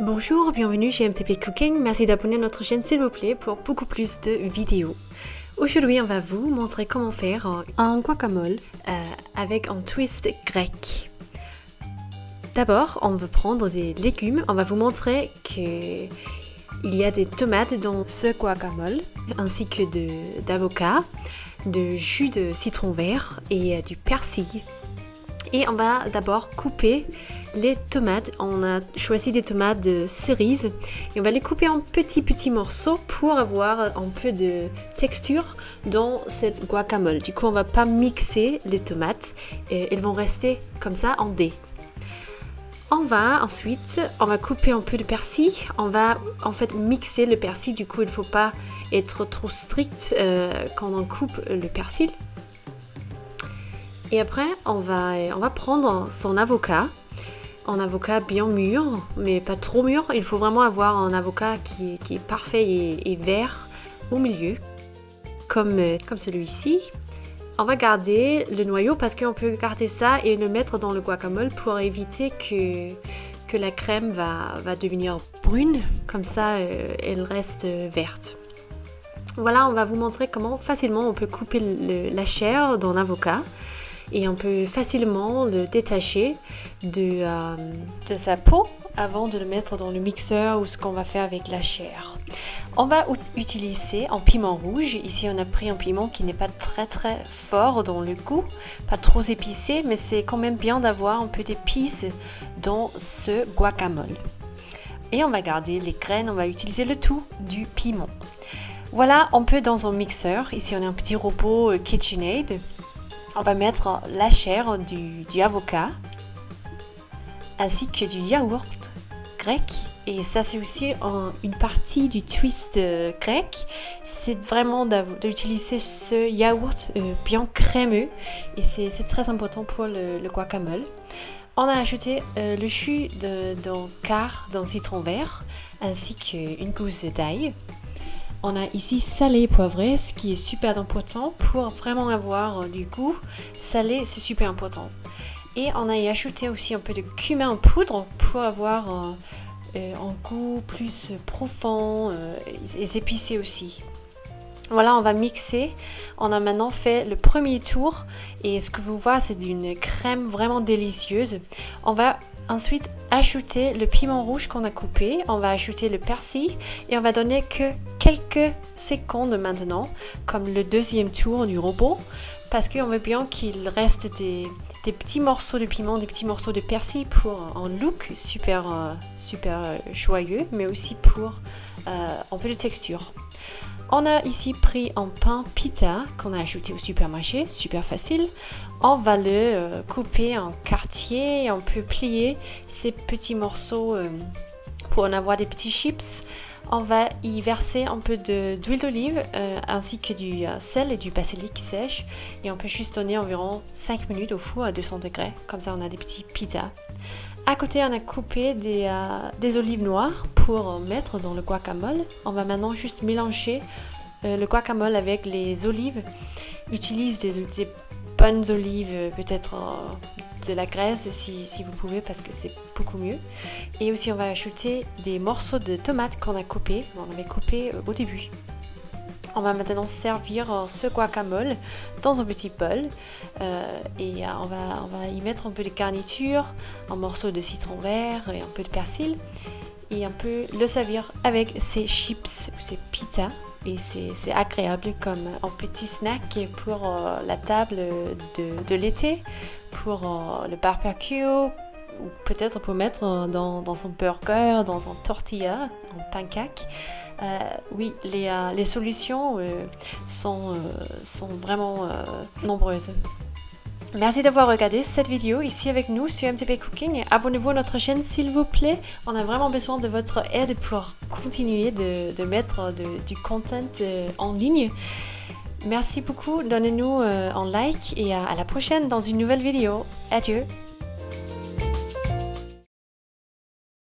Bonjour, bienvenue chez MTP Cooking. Merci d'abonner à notre chaîne s'il vous plaît pour beaucoup plus de vidéos. Aujourd'hui, on va vous montrer comment faire un guacamole avec un twist grec. D'abord, on va prendre des légumes. On va vous montrer qu'il y a des tomates dans ce guacamole, ainsi que d'avocat, de jus de citron vert et du persil. Et on va d'abord couper les tomates. On a choisi des tomates de cerises et on va les couper en petits morceaux pour avoir un peu de texture dans cette guacamole. Du coup, on va pas mixer les tomates, elles vont rester comme ça en dés. On va couper un peu de persil. On va en fait mixer le persil. Du coup, il ne faut pas être trop strict quand on coupe le persil. Et après, on va prendre son avocat, un avocat bien mûr, mais pas trop mûr. Il faut vraiment avoir un avocat qui est parfait et vert au milieu, comme celui-ci. On va garder le noyau parce qu'on peut garder ça et le mettre dans le guacamole pour éviter que la crème va devenir brune. Comme ça, elle reste verte. Voilà, on va vous montrer comment facilement on peut couper la chair d'un avocat. Et on peut facilement le détacher de sa peau avant de le mettre dans le mixeur ou ce qu'on va faire avec la chair. On va utiliser un piment rouge. Ici, on a pris un piment qui n'est pas très fort dans le goût, pas trop épicé, mais c'est quand même bien d'avoir un peu d'épices dans ce guacamole. Et on va garder les graines, on va utiliser le tout du piment. Voilà, on peut dans un mixeur. Ici, on a un petit robot KitchenAid. On va mettre la chair du avocat ainsi que du yaourt grec. Et ça, c'est aussi une partie du twist grec. C'est vraiment d'utiliser ce yaourt bien crémeux. Et c'est très important pour le guacamole. On a ajouté le jus d'un quart d'un citron vert ainsi qu'une gousse d'ail. On a ici salé et poivré, ce qui est super important pour vraiment avoir du goût. Salé, c'est super important. Et on a y ajouté aussi un peu de cumin en poudre pour avoir un goût plus profond et épicé aussi. Voilà, on va mixer. On a maintenant fait le premier tour et ce que vous voyez, c'est d'une crème vraiment délicieuse. On va ensuite ajouter le piment rouge qu'on a coupé, on va ajouter le persil et on va donner que quelques secondes maintenant, comme le deuxième tour du robot, parce qu'on veut bien qu'il reste des petits morceaux de piment, des petits morceaux de persil pour un look super joyeux, mais aussi pour un peu de texture. On a ici pris un pain pita qu'on a ajouté au supermarché, super facile. On va le couper en quartiers et on peut plier ces petits morceaux pour en avoir des petits chips. On va y verser un peu d'huile d'olive ainsi que du sel et du basilic sèche. Et on peut juste donner environ 5 minutes au four à 200 degrés. Comme ça, on a des petits pitas. À côté, on a coupé des olives noires pour mettre dans le guacamole. On va maintenant juste mélanger le guacamole avec les olives. Utilise des bonnes olives, peut-être de la graisse si vous pouvez parce que c'est beaucoup mieux. Et aussi, on va ajouter des morceaux de tomates qu'on a coupés. On avait coupé au début. On va maintenant servir ce guacamole dans un petit bol et on va y mettre un peu de garniture, un morceau de citron vert et un peu de persil et on peut le servir avec ces chips ou ces pitas et c'est agréable comme un petit snack pour la table de l'été, pour le barbecue ou peut-être pour mettre dans son burger, dans un tortilla, en pancake. Oui, les solutions sont vraiment nombreuses. Merci d'avoir regardé cette vidéo ici avec nous sur MTP Cooking. Abonnez-vous à notre chaîne s'il vous plaît. On a vraiment besoin de votre aide pour continuer de mettre du content en ligne. Merci beaucoup, donnez-nous un like et à la prochaine dans une nouvelle vidéo. Adieu!